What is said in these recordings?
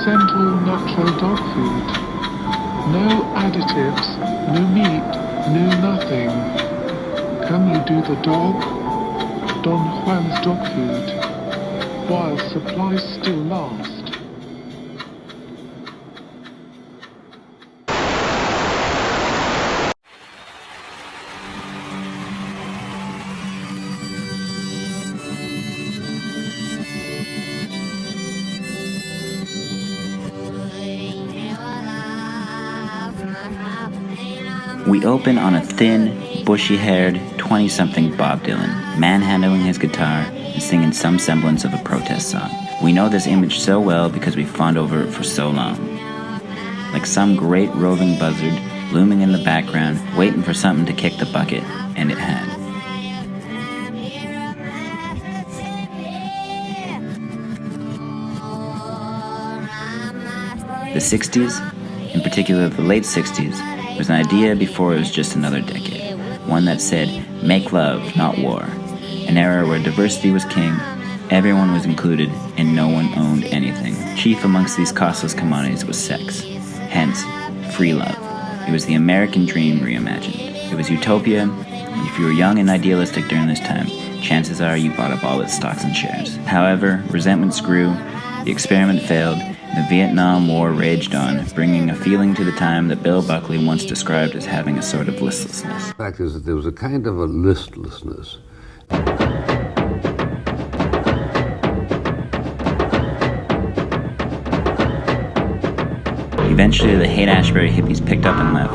100% all natural dog food. No additives, no meat, no nothing. Can you do the dog? Don Juan's dog food, while supplies still last. We open on a thin, bushy-haired, 20-something Bob Dylan, manhandling his guitar and singing some semblance of a protest song. We know this image so well because we fawned over it for so long. Like some great roving buzzard looming in the background, waiting for something to kick the bucket, and it had. The 60s, in particular the late 60s, was an idea before it was just another decade. One that said, make love, not war. An era where diversity was king, everyone was included, and no one owned anything. Chief amongst these costless commodities was sex. Hence, free love. It was the American dream reimagined. It was utopia, and if you were young and idealistic during this time, chances are you bought up all its stocks and shares. However, resentments grew, the experiment failed, the Vietnam War raged on, bringing a feeling to the time that Bill Buckley once described as having a sort of listlessness. The fact is that there was a kind of a listlessness. Eventually, the Haight-Ashbury hippies picked up and left.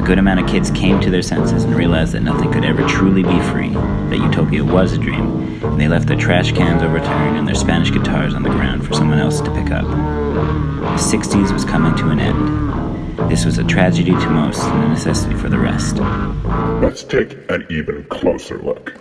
A good amount of kids came to their senses and realized that nothing could ever truly be free, that utopia was a dream, and they left their trash cans overturned and their Spanish guitars on the ground for someone else to pick up. The 60s was coming to an end. This was a tragedy to most and a necessity for the rest. Let's take an even closer look.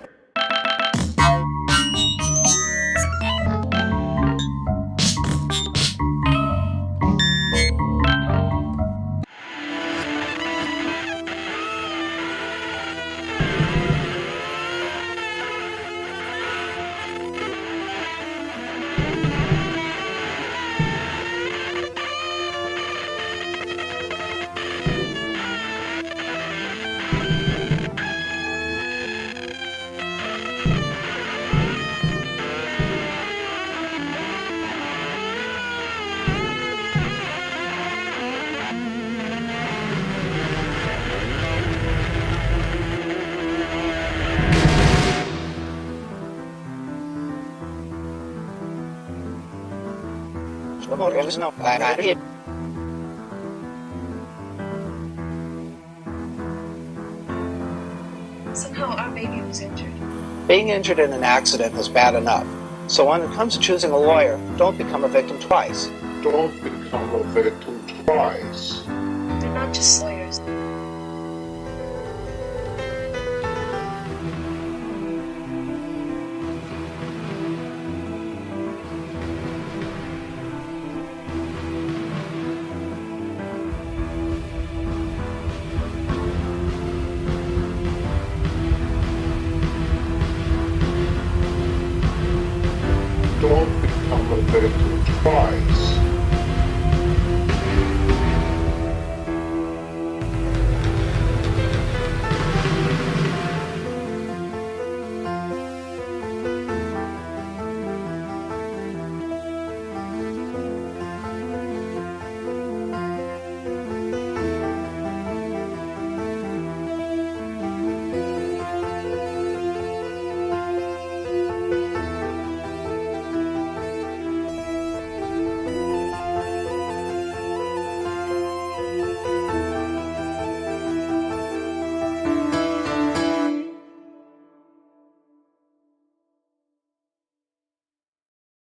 Somehow our baby was injured. Being injured in an accident is bad enough. So when it comes to choosing a lawyer, don't become a victim twice. Don't become a victim twice. They're not just lawyers. Don't become a victim twice.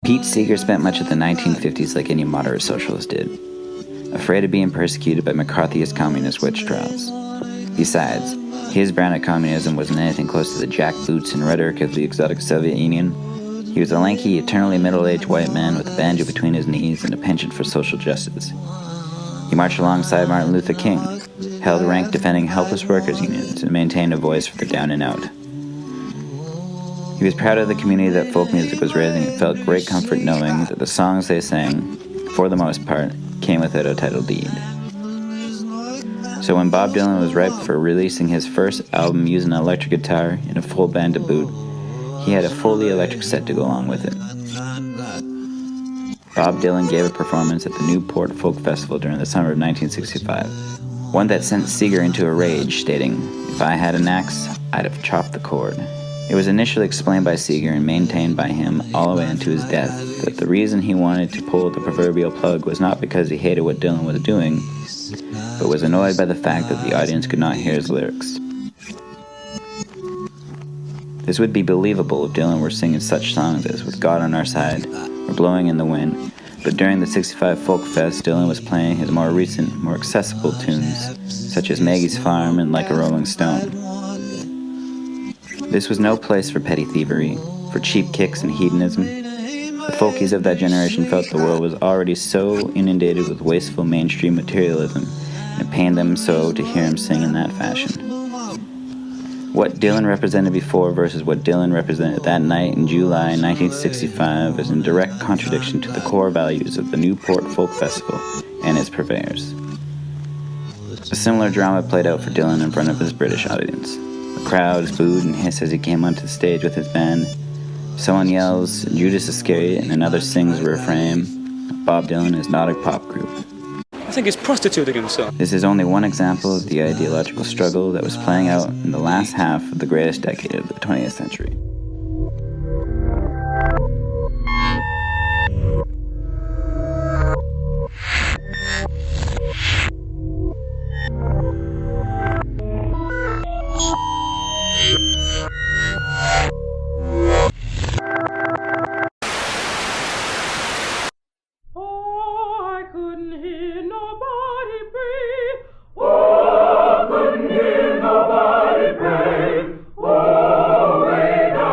Pete Seeger spent much of the 1950s like any moderate socialist did, afraid of being persecuted by McCarthyist communist witch trials. Besides, his brand of communism wasn't anything close to the jackboots and rhetoric of the exotic Soviet Union. He was a lanky, eternally middle-aged white man with a banjo between his knees and a penchant for social justice. He marched alongside Martin Luther King, held rank defending helpless workers' unions, and maintained a voice for the down and out. He was proud of the community that folk music was raising and felt great comfort knowing that the songs they sang for the most part, came without a title deed. So when Bob Dylan was ripe for releasing his first album using an electric guitar and a full band to boot, he had a fully electric set to go along with it. Bob Dylan gave a performance at the Newport Folk Festival during the summer of 1965, one that sent Seeger into a rage, stating, "If I had an axe, I'd have chopped the cord." It was initially explained by Seeger and maintained by him all the way into his death that the reason he wanted to pull the proverbial plug was not because he hated what Dylan was doing, but was annoyed by the fact that the audience could not hear his lyrics. This would be believable if Dylan were singing such songs as "With God on Our Side" or "Blowing in the Wind," but during the 65 Folk Fest, Dylan was playing his more recent, more accessible tunes, such as "Maggie's Farm" and "Like a Rolling Stone." This was no place for petty thievery, for cheap kicks and hedonism. The folkies of that generation felt the world was already so inundated with wasteful mainstream materialism, and it pained them so to hear him sing in that fashion. What Dylan represented before versus what Dylan represented that night in July 1965 is in direct contradiction to the core values of the Newport Folk Festival and its purveyors. A similar drama played out for Dylan in front of his British audience. The crowds booed and hissed as he came onto the stage with his band. Someone yells, "Judas Iscariot," and another sings the refrain, "Bob Dylan is not a pop group." I think he's prostituting himself. This is only one example of the ideological struggle that was playing out in the last half of the greatest decade of the 20th century. Way down